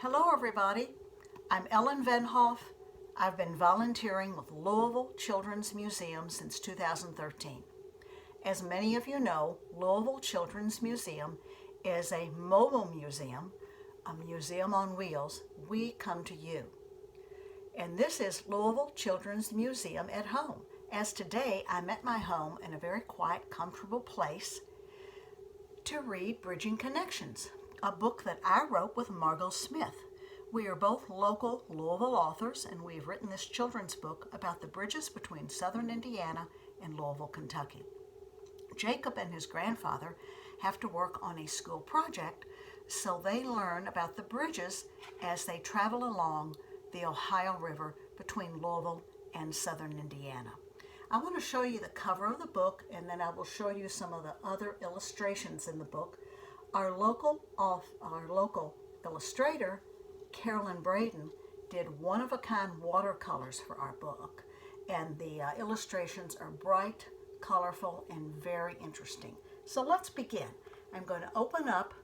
Hello everybody, I'm Ellen Venhoff. I've been volunteering with Louisville Children's Museum since 2013. As many of you know, Louisville Children's Museum is a mobile museum, a museum on wheels. We come to you. And this is Louisville Children's Museum at home. As today, I'm at my home in a very quiet, comfortable place to read Bridging Connections, a book that I wrote with Margot Smith. We are both local Louisville authors, and we've written this children's book about the bridges between southern Indiana and Louisville, Kentucky. Jacob and his grandfather have to work on a school project, so they learn about the bridges as they travel along the Ohio River between Louisville and southern Indiana. I want to show you the cover of the book, and then I will show you some of the other illustrations in the book. Our local illustrator, Carolyn Braden, did one-of-a-kind watercolors for our book, and the illustrations are bright, colorful, and very interesting. So let's begin. I'm going to open up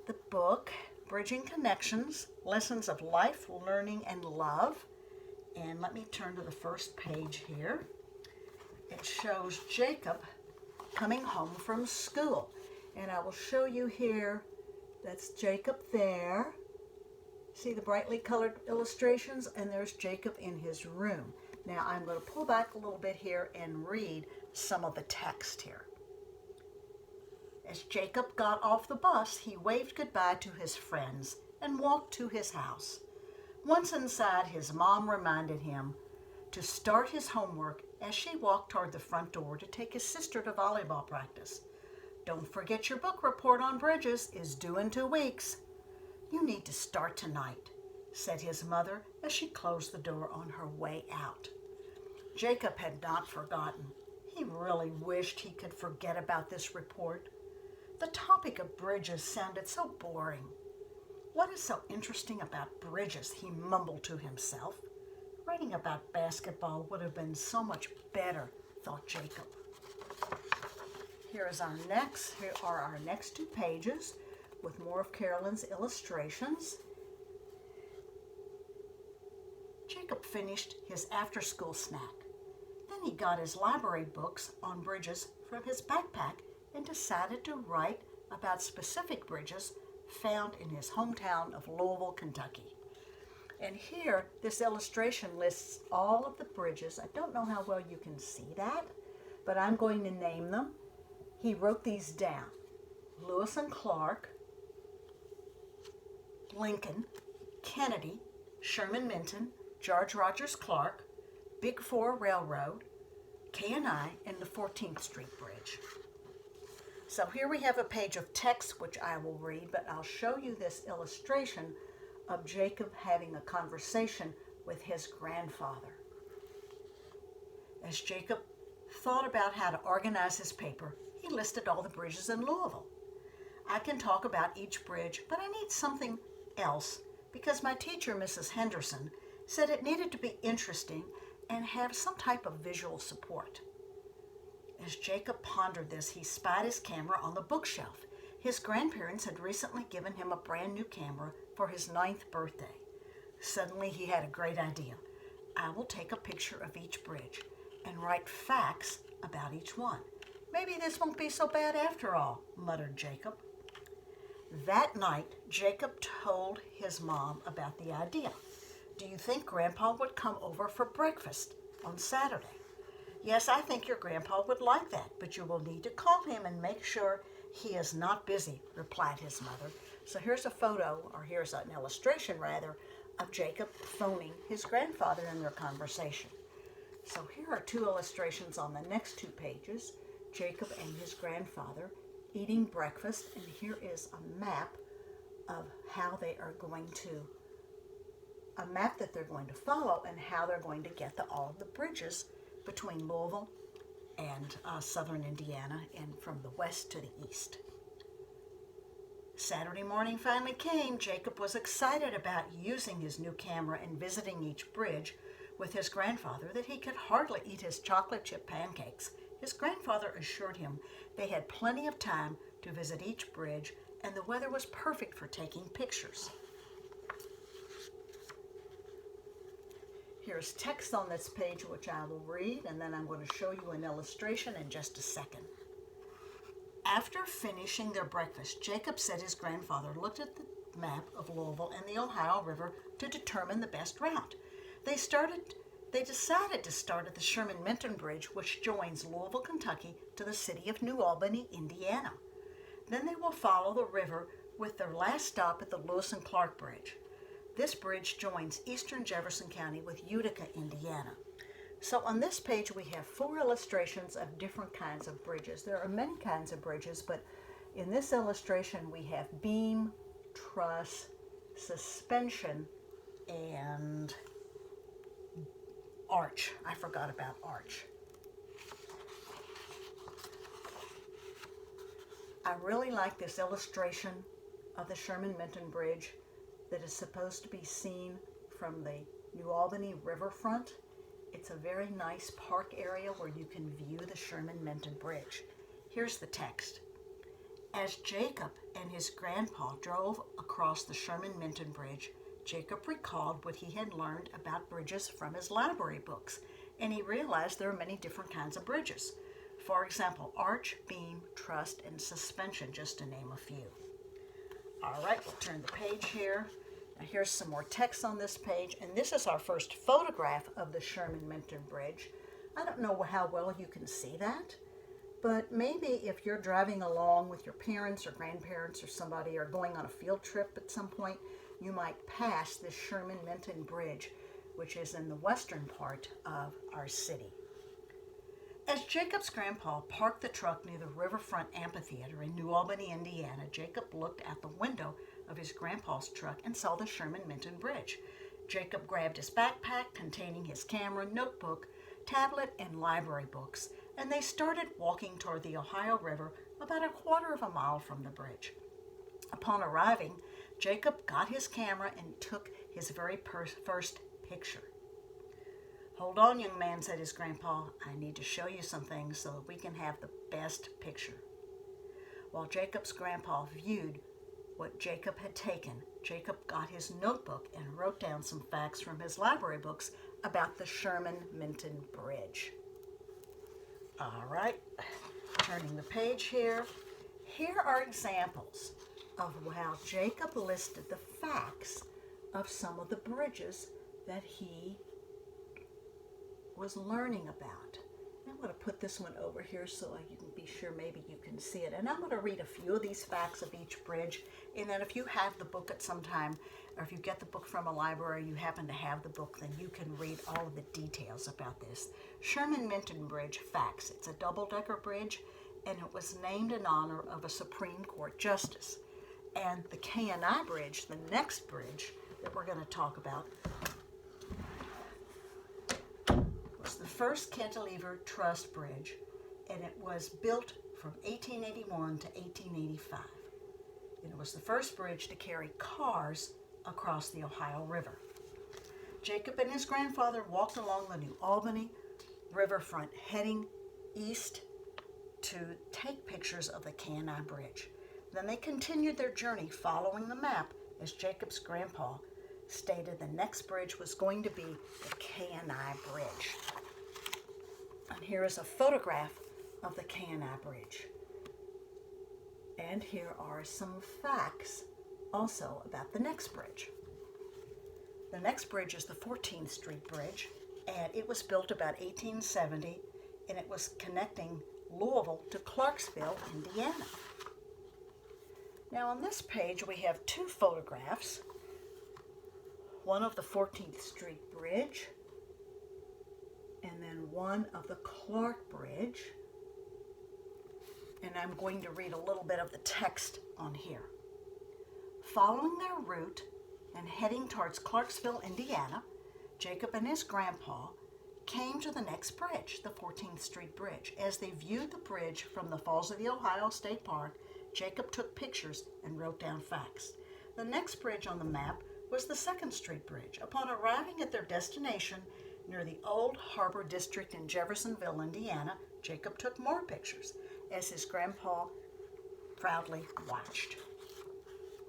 the book, Bridging Connections, Lessons of Life, Learning, and Love. And let me turn to the first page here. It shows Jacob coming home from school. And I will show you here, that's Jacob there. See the brightly colored illustrations? And there's Jacob in his room. Now I'm going to pull back a little bit here and read some of the text here. As Jacob got off the bus, he waved goodbye to his friends and walked to his house. Once inside, his mom reminded him to start his homework as she walked toward the front door to take his sister to volleyball practice. Don't forget your book report on bridges is due in 2 weeks. You need to start tonight, said his mother as she closed the door on her way out. Jacob had not forgotten. He really wished he could forget about this report. The topic of bridges sounded so boring. What is so interesting about bridges, he mumbled to himself. Writing about basketball would have been so much better, thought Jacob. Here are our next 2 pages with more of Carolyn's illustrations. Jacob finished his after-school snack. Then he got his library books on bridges from his backpack and decided to write about specific bridges found in his hometown of Louisville, Kentucky. And here, this illustration lists all of the bridges. I don't know how well you can see that, but I'm going to name them. He wrote these down. Lewis and Clark, Lincoln, Kennedy, Sherman Minton, George Rogers Clark, Big 4 Railroad, K&I, and the 14th Street Bridge. So here we have a page of text which I will read, but I'll show you this illustration of Jacob having a conversation with his grandfather. As Jacob thought about how to organize his paper, he listed all the bridges in Louisville. I can talk about each bridge, but I need something else because my teacher, Mrs. Henderson, said it needed to be interesting and have some type of visual support. As Jacob pondered this, he spied his camera on the bookshelf. His grandparents had recently given him a brand new camera for his 9th birthday. Suddenly he had a great idea. I will take a picture of each bridge and write facts about each one. Maybe this won't be so bad after all, muttered Jacob. That night, Jacob told his mom about the idea. Do you think Grandpa would come over for breakfast on Saturday? Yes, I think your grandpa would like that, but you will need to call him and make sure he is not busy, replied his mother. So here's a photo, or here's an illustration rather, of Jacob phoning his grandfather in their conversation. So here are 2 illustrations on the next 2 pages, Jacob and his grandfather eating breakfast, and here is a map of how they are going to, a map that they're going to follow and how they're going to get to all of the bridges between Louisville and southern Indiana and from the west to the east. Saturday morning finally came. Jacob was excited about using his new camera and visiting each bridge with his grandfather that he could hardly eat his chocolate chip pancakes. His grandfather assured him they had plenty of time to visit each bridge and the weather was perfect for taking pictures. Here's text on this page, which I will read, and then I'm going to show you an illustration in just a second. After finishing their breakfast, Jacob said his grandfather looked at the map of Louisville and the Ohio River to determine the best route. They decided to start at the Sherman-Minton Bridge, which joins Louisville, Kentucky, to the city of New Albany, Indiana. Then they will follow the river with their last stop at the Lewis and Clark Bridge. This bridge joins eastern Jefferson County with Utica, Indiana. So on this page we have 4 illustrations of different kinds of bridges. There are many kinds of bridges, but in this illustration we have beam, truss, suspension, and arch. I forgot about arch. I really like this illustration of the Sherman-Minton Bridge that is supposed to be seen from the New Albany riverfront. It's a very nice park area where you can view the Sherman-Minton Bridge. Here's the text. As Jacob and his grandpa drove across the Sherman-Minton Bridge, Jacob recalled what he had learned about bridges from his library books, and he realized there are many different kinds of bridges. For example, arch, beam, truss, and suspension, just to name a few. All right, we'll turn the page here. Now here's some more text on this page, and this is our first photograph of the Sherman-Minton Bridge. I don't know how well you can see that, but maybe if you're driving along with your parents or grandparents or somebody, or going on a field trip at some point, you might pass this Sherman-Minton Bridge, which is in the western part of our city. As Jacob's grandpa parked the truck near the Riverfront Amphitheater in New Albany, Indiana, Jacob looked out the window of his grandpa's truck and saw the Sherman-Minton Bridge. Jacob grabbed his backpack containing his camera, notebook, tablet, and library books, and they started walking toward the Ohio River about a quarter of a mile from the bridge. Upon arriving, Jacob got his camera and took his very first picture. "Hold on, young man," said his grandpa. "I need to show you some things so that we can have the best picture." While Jacob's grandpa viewed what Jacob had taken, Jacob got his notebook and wrote down some facts from his library books about the Sherman-Minton Bridge. All right, turning the page here. Here are examples of how Jacob listed the facts of some of the bridges that he was learning about. I'm going to put this one over here so you can be sure maybe you can see it. And I'm going to read a few of these facts of each bridge. And then if you have the book at some time, or if you get the book from a library, you happen to have the book, then you can read all of the details about this. Sherman-Minton Bridge facts. It's a double-decker bridge, and it was named in honor of a Supreme Court justice. And the K&I Bridge, the next bridge that we're going to talk about, was the first cantilever truss bridge, and it was built from 1881 to 1885. And it was the first bridge to carry cars across the Ohio River. Jacob and his grandfather walked along the New Albany riverfront, heading east to take pictures of the K&I Bridge. Then they continued their journey following the map, as Jacob's grandpa stated the next bridge was going to be the K&I Bridge. And here is a photograph of the K&I Bridge. And here are some facts also about the next bridge. The next bridge is the 14th Street Bridge, and it was built about 1870, and it was connecting Louisville to Clarksville, Indiana. Now on this page we have 2 photographs, one of the 14th Street Bridge and then one of the Clark Bridge, and I'm going to read a little bit of the text on here. Following their route and heading towards Clarksville, Indiana, Jacob and his grandpa came to the next bridge, the 14th Street Bridge. As they viewed the bridge from the Falls of the Ohio State Park, Jacob took pictures and wrote down facts. The next bridge on the map was the 2nd Street Bridge. Upon arriving at their destination near the Old Harbor District in Jeffersonville, Indiana, Jacob took more pictures as his grandpa proudly watched.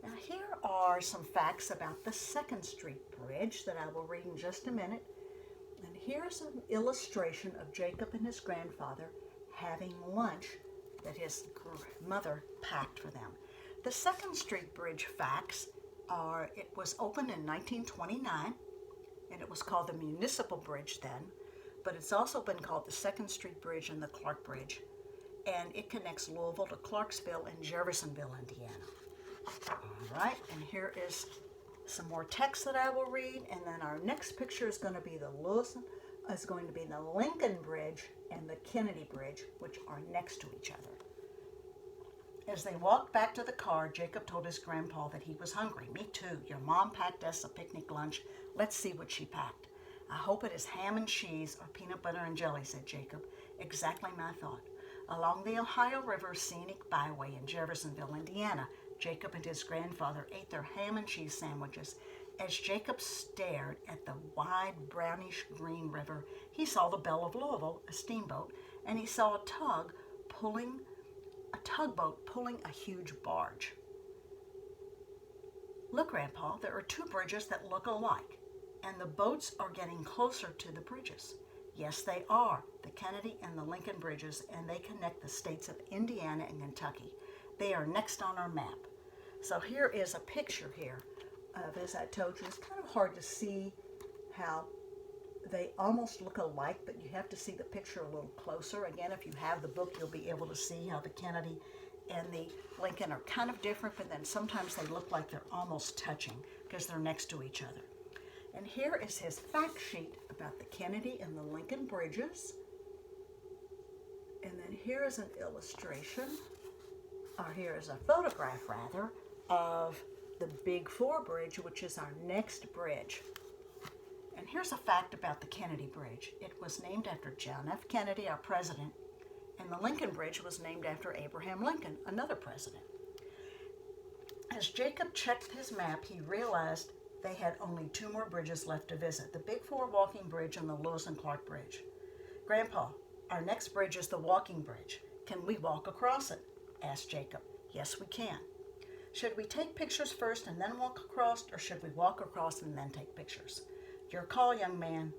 Now here are some facts about the 2nd Street Bridge that I will read in just a minute. here's an illustration of Jacob and his grandfather having lunch that his mother packed for them. The Second Street Bridge facts are, it was opened in 1929, and it was called the Municipal Bridge then, but it's also been called the Second Street Bridge and the Clark Bridge, and it connects Louisville to Clarksville and Jeffersonville, Indiana. All right, and here is some more text that I will read, and then our next picture is going to be the Lincoln Bridge and the Kennedy Bridge, which are next to each other. As they walked back to the car, Jacob told his grandpa that he was hungry. Me too. Your mom packed us a picnic lunch. Let's see what she packed. I hope it is ham and cheese or peanut butter and jelly, said Jacob. Exactly my thought. Along the Ohio River Scenic Byway in Jeffersonville, Indiana, Jacob and his grandfather ate their ham and cheese sandwiches. As Jacob stared at the wide brownish-green river, he saw the Belle of Louisville, a steamboat, and he saw a tugboat pulling a huge barge. Look, Grandpa, there are two bridges that look alike, and the boats are getting closer to the bridges. Yes, they are, the Kennedy and the Lincoln bridges, and they connect the states of Indiana and Kentucky. They are next on our map. So here is a picture here of, as I told you, it's kind of hard to see how they almost look alike, but you have to see the picture a little closer. Again, if you have the book, you'll be able to see how the Kennedy and the Lincoln are kind of different, but then sometimes they look like they're almost touching because they're next to each other. And here is his fact sheet about the Kennedy and the Lincoln bridges. And then here is an illustration, or here is a photograph rather, of the Big Four Bridge, which is our next bridge. And here's a fact about the Kennedy Bridge. It was named after John F. Kennedy, our president, and the Lincoln Bridge was named after Abraham Lincoln, another president. As Jacob checked his map, he realized they had only two more bridges left to visit, the Big Four Walking Bridge and the Lewis and Clark Bridge. Grandpa, our next bridge is the Walking Bridge. Can we walk across it? Asked Jacob. Yes, we can. Should we take pictures first and then walk across, or should we walk across and then take pictures? Your call, young man.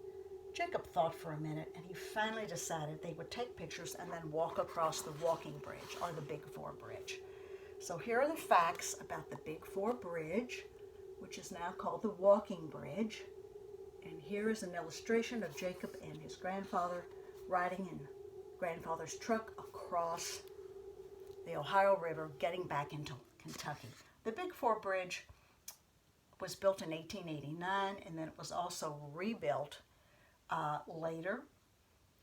Jacob thought for a minute, and he finally decided they would take pictures and then walk across the Walking Bridge, or the Big Four Bridge. So here are the facts about the Big Four Bridge, which is now called the Walking Bridge. And here is an illustration of Jacob and his grandfather riding in grandfather's truck across the Ohio River, getting back into Kentucky. The Big Four Bridge was built in 1889, and then it was also rebuilt later,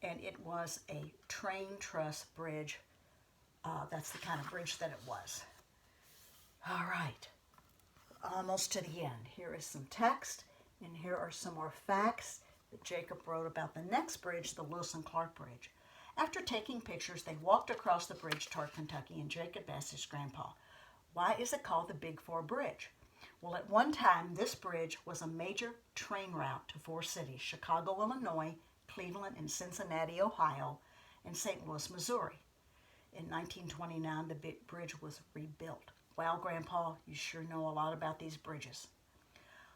and it was a train truss bridge. That's the kind of bridge that it was. All right, almost to the end. Here is some text, and here are some more facts that Jacob wrote about the next bridge, the Lewis and Clark Bridge. After taking pictures, they walked across the bridge toward Kentucky, and Jacob asked his grandpa, why is it called the Big Four Bridge? Well, at one time, this bridge was a major train route to four cities, Chicago, Illinois, Cleveland and Cincinnati, Ohio, and St. Louis, Missouri. In 1929, the bridge was rebuilt. Wow, Grandpa, you sure know a lot about these bridges.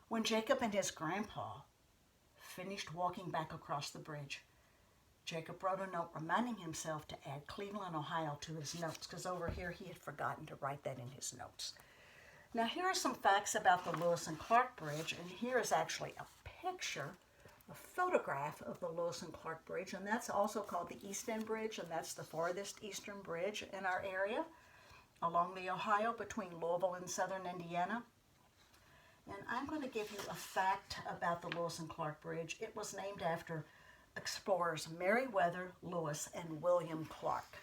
When Jacob and his grandpa finished walking back across the bridge, Jacob wrote a note reminding himself to add Cleveland, Ohio to his notes, because over here he had forgotten to write that in his notes. Now here are some facts about the Lewis and Clark Bridge, and here is actually a picture, a photograph of the Lewis and Clark Bridge, and that's also called the East End Bridge, and that's the farthest eastern bridge in our area along the Ohio between Louisville and southern Indiana. And I'm going to give you a fact about the Lewis and Clark Bridge. It was named after explorers Meriwether Lewis and William Clark.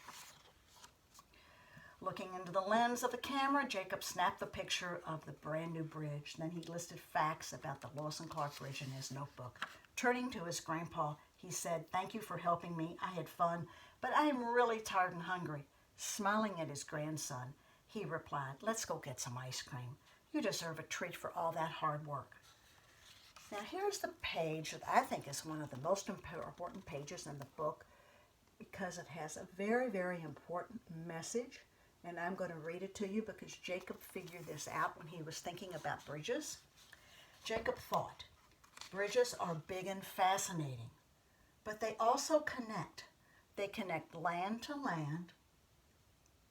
Looking into the lens of the camera, Jacob snapped the picture of the brand new bridge. Then he listed facts about the Lewis and Clark Bridge in his notebook. Turning to his grandpa, he said, thank you for helping me. I had fun, but I am really tired and hungry. Smiling at his grandson, he replied, let's go get some ice cream. You deserve a treat for all that hard work. Now here's the page that I think is one of the most important pages in the book because it has a very, very important message. And I'm going to read it to you because Jacob figured this out when he was thinking about bridges. Jacob thought, bridges are big and fascinating. but they also connect. They connect land to land.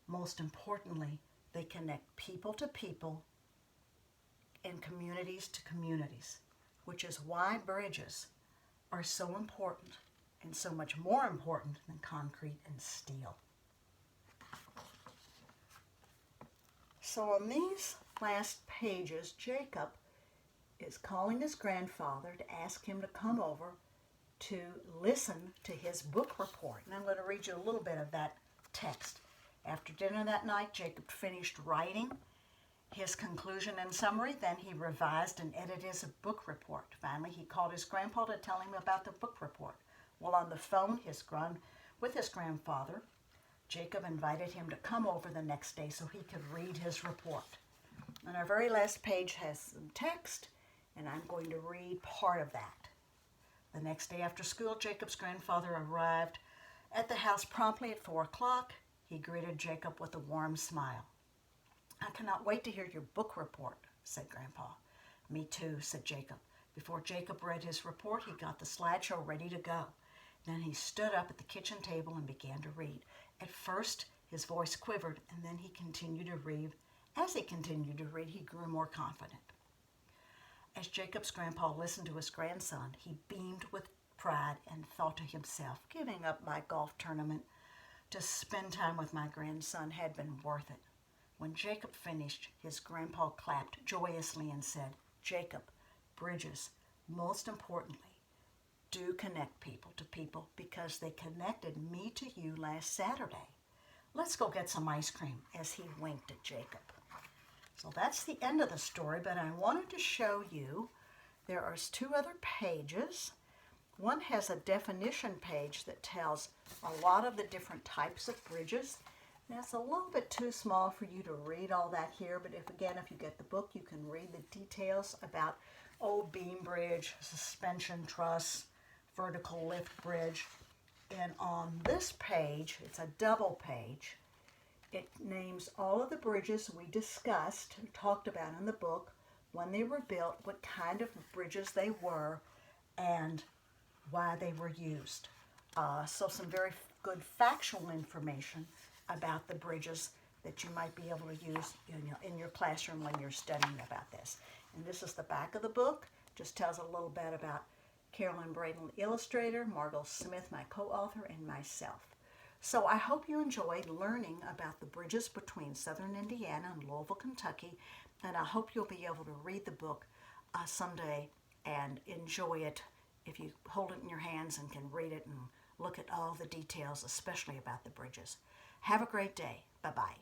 Most importantly, they connect people to people and communities to communities, which is why bridges are so important and so much more important than concrete and steel. So on these last pages, Jacob is calling his grandfather to ask him to come over to listen to his book report. And I'm going to read you a little bit of that text. After dinner that night, Jacob finished writing his conclusion and summary. Then he revised and edited his book report. Finally, he called his grandpa to tell him about the book report. While on the phone with his grandfather, Jacob invited him to come over the next day so he could read his report. And our very last page has some text, and I'm going to read part of that. The next day after school, Jacob's grandfather arrived at the house promptly at 4 o'clock. He greeted Jacob with a warm smile. "I cannot wait to hear your book report," said Grandpa. "Me too," said Jacob. Before Jacob read his report, he got the slideshow ready to go. Then he stood up at the kitchen table and began to read. At first, his voice quivered, and then he continued to read. As he continued to read, he grew more confident. As Jacob's grandpa listened to his grandson, he beamed with pride and thought to himself, "Giving up my golf tournament to spend time with my grandson had been worth it." When Jacob finished, his grandpa clapped joyously and said, "Jacob, bridges, most importantly, do connect people to people because they connected me to you last Saturday. Let's go get some ice cream," as he winked at Jacob. So that's the end of the story, but I wanted to show you there are 2 other pages. One has a definition page that tells a lot of the different types of bridges. Now, it's a little bit too small for you to read all that here, but if you get the book, you can read the details about old beam bridge, suspension truss, vertical lift bridge. And on this page, it's a double page, it names all of the bridges we discussed and talked about in the book, when they were built, what kind of bridges they were, and why they were used. So some very good factual information about the bridges that you might be able to use in your classroom when you're studying about this. And this is the back of the book. Just tells a little bit about Carolyn Braden, the illustrator, Margot Smith, my co-author, and myself. So I hope you enjoyed learning about the bridges between southern Indiana and Louisville, Kentucky, and I hope you'll be able to read the book someday and enjoy it if you hold it in your hands and can read it and look at all the details, especially about the bridges. Have a great day. Bye-bye.